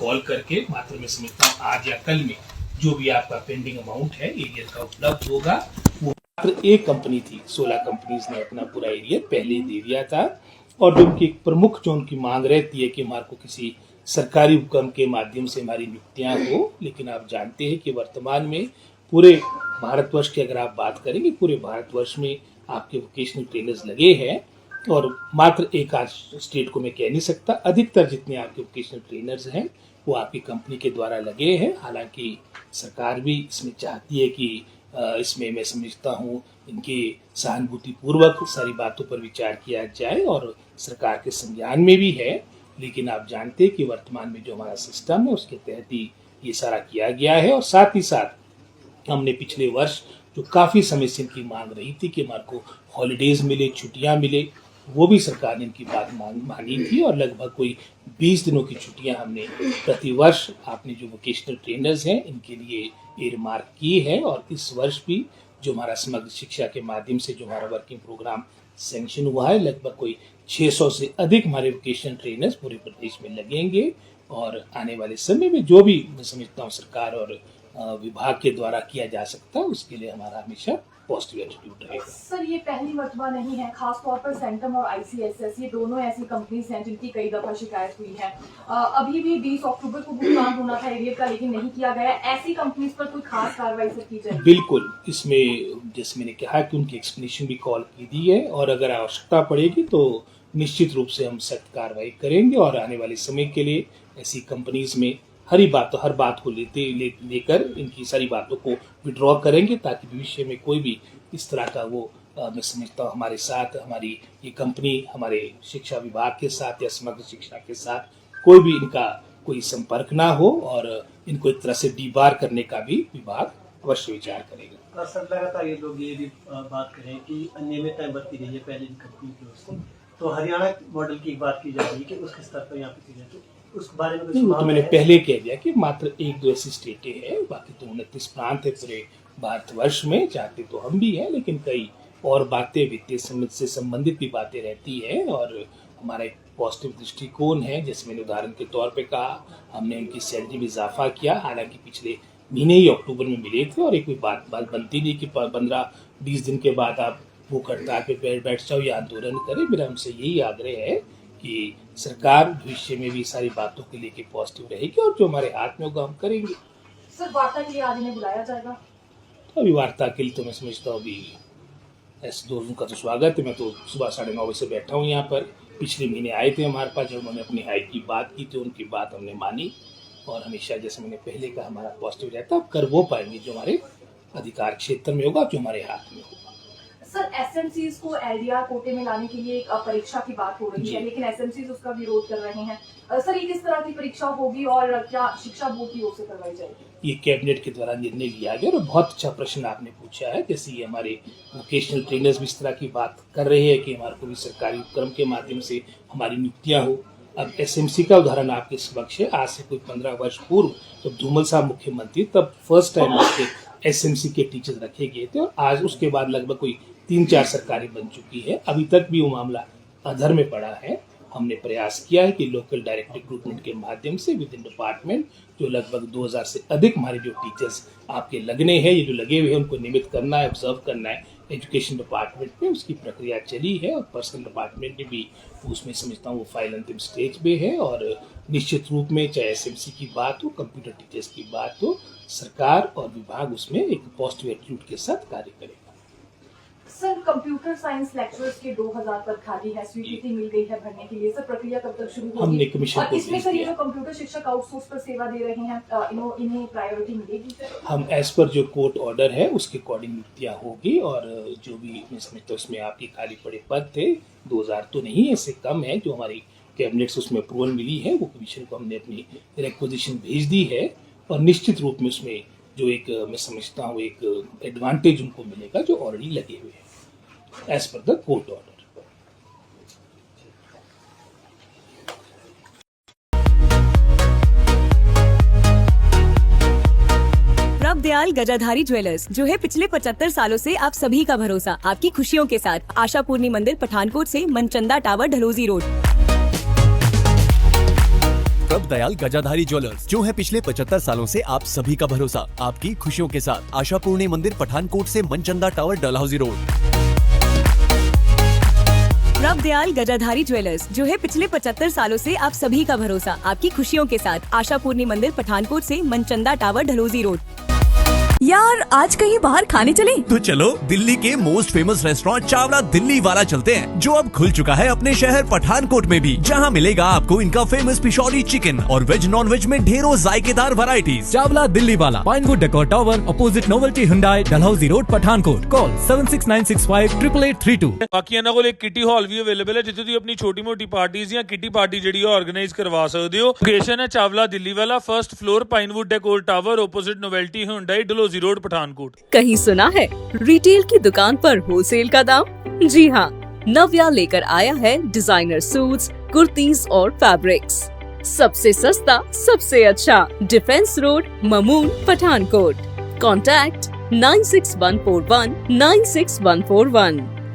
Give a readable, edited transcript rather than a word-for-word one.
Call करके मात्र मैं समझता हूँ आज या कल में जो भी आपका पेंडिंग अमाउंट है एरियर का उपलब्ध होगा। वो मात्र एक कंपनी थी, 16 कंपनीज ने अपना पूरा एरियर पहले ही दे दिया था। और जो उनकी प्रमुख जो उनकी मांग रहती है कि हमारे को किसी सरकारी उपक्रम के माध्यम से हमारी नियुक्तियां हो, लेकिन आप जानते हैं कि वर्तमान में पूरे भारतवर्ष की अगर आप बात करेंगे, पूरे भारतवर्ष में आपके वोकेशनल ट्रेनर्स लगे हैं और मात्र एक आज स्टेट को मैं कह नहीं सकता, अधिकतर जितने आपके वोकेशनल ट्रेनर्स हैं वो आपकी कंपनी के द्वारा लगे हैं। हालांकि सरकार भी इसमें चाहती है कि इसमें मैं समझता हूँ इनके सहानुभूति पूर्वक सारी बातों पर विचार किया जाए और सरकार के संज्ञान में भी है। लेकिन आप जानते हैं कि वर्तमान में जो हमारा सिस्टम है उसके तहत ही ये सारा किया गया है। और साथ ही साथ हमने पिछले वर्ष जो काफ़ी समय से इनकी मांग रही थी कि हमारे को हॉलीडेज मिले, छुट्टियां मिले, वो भी सरकार ने इनकी बात मानी थी और लगभग कोई 20 दिनों की छुट्टियां हमने प्रतिवर्ष आपने जो वोकेशनल ट्रेनर्स हैं इनके लिए एयरमार्क की है। और इस वर्ष भी जो हमारा समग्र शिक्षा के माध्यम से जो हमारा वर्किंग प्रोग्राम सैंक्शन हुआ है, लगभग कोई 600 से अधिक हमारे वोकेशनल ट्रेनर्स पूरे प्रदेश में लगेंगे। और आने वाले समय में जो भी मैं समझता हूँ सरकार और विभाग के द्वारा किया जा सकता है उसके लिए हमारा हमेशा पॉजिटिव एटीट्यूड रहेगा। सर, ये पहली मर्तबा नहीं है, खासतौर पर सेंटम और आईसीएसएस ये दोनों ऐसी कंपनीज हैं जिनकी कई दफा शिकायत हुई है। अभी भी 20 अक्टूबर को भुगतान होना था एरियर का, लेकिन नहीं किया गया। ऐसी कंपनीज पर कोई खास कार्रवाई सर की जाएगी? बिल्कुल, इसमें जैसे मैंने कहा कि उनकी एक्सप्लेनेशन भी कॉल की दी है और अगर आवश्यकता पड़ेगी तो निश्चित रूप से हम सख्त कार्रवाई करेंगे। और आने वाले समय के लिए ऐसी कंपनीज में हर बात को लेकर इनकी सारी बातों को विड्रॉ करेंगे ताकि भविष्य में कोई भी इस तरह का वो मैं समझता हूँ हमारे साथ, हमारी ये कंपनी हमारे शिक्षा विभाग के साथ या समग्र शिक्षा के साथ कोई भी इनका कोई संपर्क ना हो और इनको एक तरह से डीबार करने का भी विभाग अवश्य विचार करेगा। सर, लगातार ये लोग ये भी बात करें कि अनियमितताएं बरती रही है पहले कंपनी की ओर से, तो हरियाणा मॉडल की बात की जा रही है कि उसके स्तर पर यहाँ पे की जाए, तो उस बारे में कुछ तो मैंने पहले कह दिया कि मात्र 1-2 ऐसी स्टेटें हैं, बाकी तो 29 प्रांत है पूरे भारतवर्ष में। चाहते तो हम भी हैं, लेकिन कई और बातें वित्तीय से संबंधित भी बातें रहती है और हमारा एक पॉजिटिव दृष्टिकोण है। जैसे मैंने उदाहरण के तौर पे कहा, हमने उनकी सैलरी में इजाफा किया, हालांकि पिछले महीने ही अक्टूबर में मिले थे और एक कोई बात बनती नहीं कि 15-20 दिन के बाद आप भूख हड़ताल पे बैठ जाओ या आंदोलन करें। मेरा हमसे यही आग्रह है कि सरकार भविष्य में भी सारी बातों के लेके पॉजिटिव रहेगी और जो हमारे हाथ में होगा हम करेंगे। सर, वार्ता के लिए आज इन्हें बुलाया जाएगा? तो अभी वार्ता के लिए तो मैं समझता हूँ अभी ऐसे दोनों का तो स्वागत है। मैं तो सुबह 9:30 बजे से बैठा हूँ यहाँ पर। पिछले महीने आए थे हमारे पास, जब उन्होंने अपनी हाइक की बात की तो उनकी बात हमने मानी और हमेशा जैसे मैंने पहले कहा हमारा पॉजिटिव रहता है। कर वो पाएंगे जो हमारे अधिकार क्षेत्र में होगा, जो हमारे हाथ में होगा। सर, एसएमसीज को एलडीआर कोटे में लाने के लिए एक परीक्षा की बात हो रही है, लेकिन एसएमसीज उसका विरोध कर रहे हैं। सर, ये किस तरह की परीक्षा होगी और क्या शिक्षा बोर्ड की ओर से करवाई जाएगी? ये कैबिनेट के द्वारा निर्णय लिया गया और बहुत अच्छा प्रश्न आपने पूछा है। जैसे ये हमारे वोकेशनल ट्रेनर्स भी इस तरह की बात कर रहे हैं कि हमारे को भी सरकारी उपक्रम के माध्यम से हमारी नियुक्तियां हो। अब एसएमसी का उदाहरण आपके समक्ष है। आज से कोई 15 वर्ष पूर्व जब धूमल साहब मुख्यमंत्री, तब फर्स्ट टाइम आपके एसएमसी के टीचर्स रखे गए थे और आज उसके बाद लगभग कोई 3-4 सरकारी बन चुकी है। अभी तक भी वो मामला अधर में पड़ा है। हमने प्रयास किया है कि लोकल डायरेक्ट रिक्रूटमेंट के माध्यम से विद इन डिपार्टमेंट जो लगभग 2000 से अधिक हमारे जो टीचर्स आपके लगने हैं, ये जो लगे हुए हैं उनको नियमित करना है, ऑब्जर्व करना है। एजुकेशन डिपार्टमेंट में उसकी प्रक्रिया चली है और पर्सनल डिपार्टमेंट में भी उसमें समझता हूँ वो फाइल अंतिम स्टेज पे है। और निश्चित रूप में चाहे एसएमसी की बात हो, कंप्यूटर टीचर्स की बात हो, सरकार और विभाग उसमें एक पॉजिटिव एटीट्यूड के साथ कार्य करेगा। सर, कंप्यूटर साइंस लेक्चरर्स के 2000 पद खाली है, स्वीकृति मिल गई है भरने के लिए। सर, प्रक्रिया कब तक शुरू होगी? हमने कमीशन और को इसमें सर ये दिया। जो कंप्यूटर शिक्षक आउटसोर्स पर सेवा दे रहे हैं, इन्हें प्रायोरिटी मिलेगी सर? हम एज पर जो कोर्ट ऑर्डर है उसके अकॉर्डिंग नियुक्तियाँ होगी और जो भी मैं समझता हूँ उसमें आपके खाली पड़े पद थे 2000 तो नहीं, इससे कम है। जो हमारी कैबिनेट से उसमें अप्रूवल मिली है वो कमीशन को हमने अपनी रिक्वेजिशन भेज दी है और निश्चित रूप में उसमें जो एक मैं समझता हूँ एक एडवांटेज उनको मिलेगा जो ऑलरेडी लगे हुए हैं as per the court order. Dayal Gajadhari jewellers, जो है पिछले 75 सालों से आप सभी का भरोसा, आपकी खुशियों के साथ। आशापूर्णी मंदिर, पठानकोट से मनचंदा टावर, ढलोजी रोड। प्रभ दयाल गजाधारी ज्वेलर्स, जो है पिछले 75 सालों से आप सभी का भरोसा, आपकी खुशियों के साथ। आशापूर्णी मंदिर, पठानकोट से मनचंदा टावर, डलहौजी रोड। प्रभ दयाल गजाधारी ज्वेलर्स, जो है पिछले 75 सालों से आप सभी का भरोसा, आपकी खुशियों के साथ। आशापूर्णी मंदिर, पठानकोट से मनचंदा टावर, डलहौजी रोड। यार आज कहीं बाहर खाने चले? तो चलो दिल्ली के most famous restaurant Chawla Delhi वाला चलते हैं, जो अब खुल चुका है अपने शहर पठानकोट में भी, जहां मिलेगा आपको इनका फेमस पिशौरी चिकन और वेज नॉन वेज में ढेरों जायकेदार वैरायटीज। चावला दिल्ली वाला, Pinewood decor tower, opposite novelty Hyundai, Dalhousie road, Pathankot. Call 7696588832। बाकी ਇਹਨਾਂ ਕੋਲ ਇੱਕ ਕਿਟੀ ਹਾਲ ਵੀ ਅਵੇਲੇਬਲ ਹੈ, ਜਿੱਥੇ ਤੁਸੀਂ ਆਪਣੀ ਛੋਟੀ ਮੋਟੀ ਪਾਰਟੀਆਂ ਜਾਂ ਕਿਟੀ ਪਾਰਟੀ ਜਿਹੜੀ ਆਰਗੇਨਾਈਜ਼ ਕਰਵਾ ਸਕਦੇ ਹੋ। ਲੋਕੇਸ਼ਨ ਹੈ ਚਾਵਲਾ ਦਿੱਲੀ ਵਾਲਾ, first floor, Pinewood decor tower, opposite novelty Hyundai, Dalhousie road, Pathankot. कहीं सुना है रिटेल की दुकान पर होलसेल का दाम? जी हाँ, नव्या लेकर आया है डिजाइनर सूट्स, कुर्तीज और फैब्रिक्स। सबसे सस्ता, सबसे अच्छा, defence road, Mamun, Pathankot. Contact 96141 96141।